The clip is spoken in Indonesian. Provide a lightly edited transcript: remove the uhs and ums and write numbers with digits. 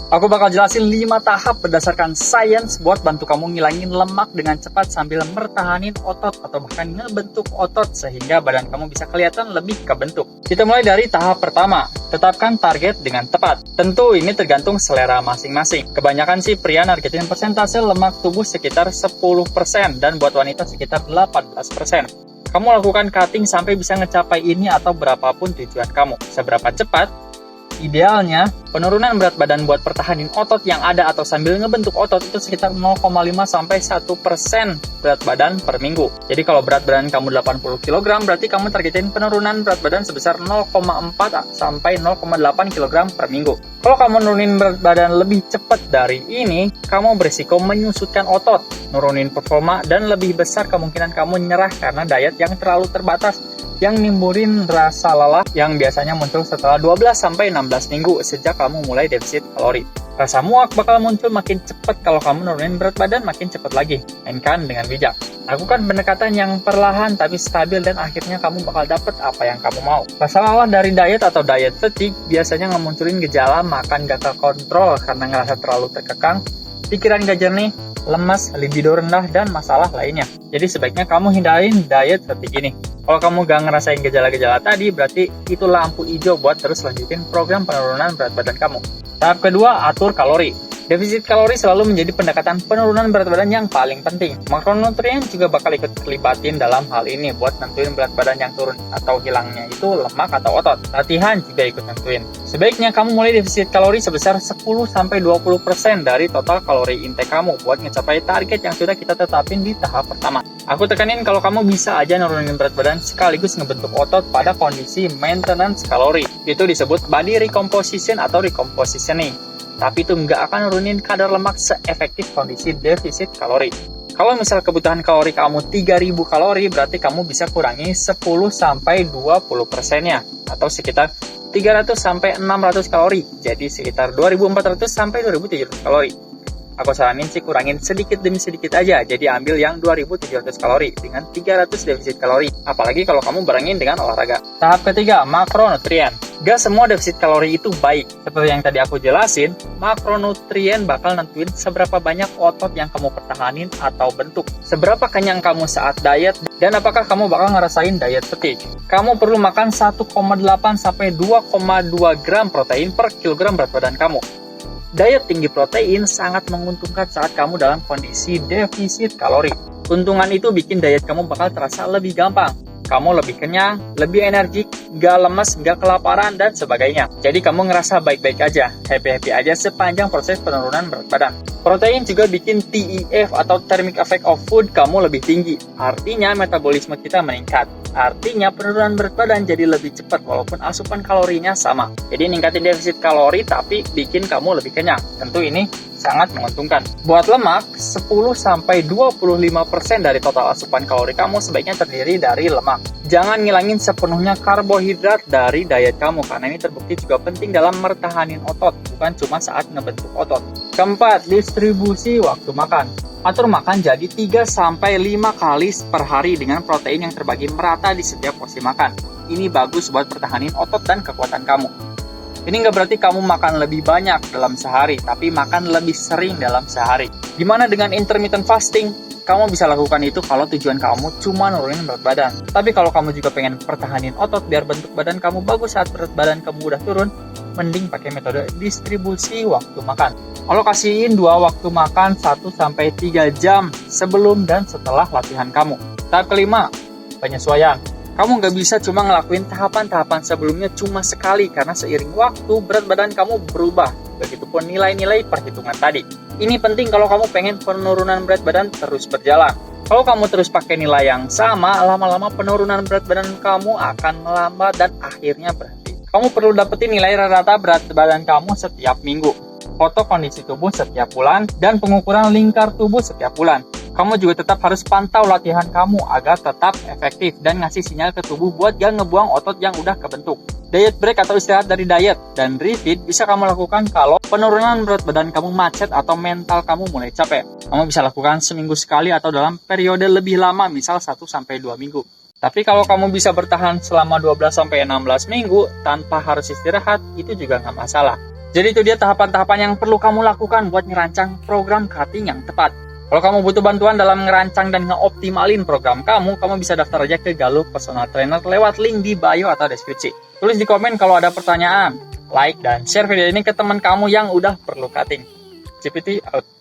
Aku bakal jelasin 5 tahap berdasarkan sains buat bantu kamu ngilangin lemak dengan cepat sambil mertahanin otot atau bahkan ngebentuk otot sehingga badan kamu bisa kelihatan lebih kebentuk. Kita mulai dari tahap pertama, tetapkan target dengan tepat. Tentu ini tergantung selera masing-masing. Kebanyakan sih pria nargetin persentase lemak tubuh sekitar 10% dan buat wanita sekitar 18%. Kamu lakukan cutting sampai bisa ngecapai ini atau berapapun tujuan kamu. Seberapa cepat? Idealnya, penurunan berat badan buat pertahanin otot yang ada atau sambil ngebentuk otot itu sekitar 0,5 sampai 1% berat badan per minggu. Jadi kalau berat badan kamu 80 kg, berarti kamu targetin penurunan berat badan sebesar 0,4 sampai 0,8 kg per minggu. Kalau kamu nurunin berat badan lebih cepat dari ini, kamu berisiko menyusutkan otot, nurunin performa, dan lebih besar kemungkinan kamu nyerah karena diet yang terlalu terbatas yang nimbulin rasa lelah yang biasanya muncul setelah 12-16 minggu sejak kamu mulai defisit kalori. Rasa muak bakal muncul makin cepat kalau kamu nurunin berat badan makin cepat lagi. Mainkan dengan bijak. Lakukan pendekatan yang perlahan tapi stabil dan akhirnya kamu bakal dapet apa yang kamu mau. Rasa lelah dari diet atau diet fatigue biasanya ngemunculin gejala makan gak terkontrol karena ngerasa terlalu terkekang, pikiran gak jernih, lemas, libido rendah, dan masalah lainnya. Jadi sebaiknya kamu hindarin diet fatigue ini. Kalau kamu gak ngerasain gejala-gejala tadi, berarti itu lampu hijau buat terus lanjutin program penurunan berat badan kamu. Tahap kedua, atur kalori. Defisit kalori selalu menjadi pendekatan penurunan berat badan yang paling penting. Makronutrien juga bakal ikut terlibatin dalam hal ini buat nentuin berat badan yang turun atau hilangnya itu lemak atau otot. Latihan juga ikut nentuin. Sebaiknya kamu mulai defisit kalori sebesar 10-20% dari total kalori intake kamu buat ngecapai target yang sudah kita tetapin di tahap pertama. Aku tekanin kalau kamu bisa aja nurunin berat badan sekaligus ngebentuk otot pada kondisi maintenance kalori. Itu disebut body recomposition atau recompositioning. Tapi itu nggak akan nurunin kadar lemak seefektif kondisi defisit kalori. Kalau misal kebutuhan kalori kamu 3000 kalori, berarti kamu bisa kurangi 10-20%-nya, atau sekitar 300-600 kalori, jadi sekitar 2400-2700 kalori. Aku saranin sih kurangin sedikit demi sedikit aja, jadi ambil yang 2700 kalori dengan 300 defisit kalori, apalagi kalau kamu barengin dengan olahraga. Tahap ketiga, makronutrien. Gak semua defisit kalori itu baik. Seperti yang tadi aku jelasin, makronutrien bakal nentuin seberapa banyak otot yang kamu pertahanin atau bentuk, seberapa kenyang kamu saat diet, dan apakah kamu bakal ngerasain diet fatigue. Kamu perlu makan 1,8 sampai 2,2 gram protein per kilogram berat badan kamu. Diet tinggi protein sangat menguntungkan saat kamu dalam kondisi defisit kalori. Keuntungan itu bikin diet kamu bakal terasa lebih gampang. Kamu lebih kenyang, lebih energik, gak lemes, gak kelaparan, dan sebagainya. Jadi kamu ngerasa baik-baik aja, happy-happy aja sepanjang proses penurunan berat badan. Protein juga bikin TEF atau Thermic Effect of Food kamu lebih tinggi. Artinya metabolisme kita meningkat. Artinya penurunan berat badan jadi lebih cepat walaupun asupan kalorinya sama. Jadi ningkatin defisit kalori tapi bikin kamu lebih kenyang. Tentu ini sangat menguntungkan. Buat lemak, 10-25% dari total asupan kalori kamu sebaiknya terdiri dari lemak. Jangan ngilangin sepenuhnya karbohidrat dari diet kamu, karena ini terbukti juga penting dalam mertahanin otot, bukan cuma saat ngebentuk otot. Keempat, distribusi waktu makan. Atur makan jadi 3-5 kali per hari dengan protein yang terbagi merata di setiap porsi makan. Ini bagus buat pertahanin otot dan kekuatan kamu. Ini nggak berarti kamu makan lebih banyak dalam sehari, tapi makan lebih sering dalam sehari. Gimana dengan intermittent fasting? Kamu bisa lakukan itu kalau tujuan kamu cuma nurunin berat badan. Tapi kalau kamu juga pengen pertahanin otot biar bentuk badan kamu bagus saat berat badan kamu udah turun, mending pakai metode distribusi waktu makan. Alokasiin 2 waktu makan 1-3 jam sebelum dan setelah latihan kamu. Tahap kelima, penyesuaian. Kamu nggak bisa cuma ngelakuin tahapan-tahapan sebelumnya cuma sekali karena seiring waktu berat badan kamu berubah. Begitupun nilai-nilai perhitungan tadi. Ini penting kalau kamu pengen penurunan berat badan terus berjalan. Kalau kamu terus pakai nilai yang sama, lama-lama penurunan berat badan kamu akan melambat dan akhirnya berhenti. Kamu perlu dapetin nilai rata berat badan kamu setiap minggu, foto kondisi tubuh setiap bulan, dan pengukuran lingkar tubuh setiap bulan. Kamu juga tetap harus pantau latihan kamu agar tetap efektif dan ngasih sinyal ke tubuh buat gak ngebuang otot yang udah kebentuk. Diet break atau istirahat dari diet dan refeed bisa kamu lakukan kalau penurunan berat badan kamu macet atau mental kamu mulai capek. Kamu bisa lakukan seminggu sekali atau dalam periode lebih lama, misal 1-2 minggu. Tapi kalau kamu bisa bertahan selama 12-16 minggu tanpa harus istirahat, itu juga nggak masalah. Jadi itu dia tahapan-tahapan yang perlu kamu lakukan buat ngerancang program cutting yang tepat. Kalau kamu butuh bantuan dalam ngerancang dan ngeoptimalin program kamu bisa daftar aja ke Galuh Personal Trainer lewat link di bio atau deskripsi. Tulis di komen kalau ada pertanyaan, like dan share video ini ke teman kamu yang udah perlu cutting. GPT out.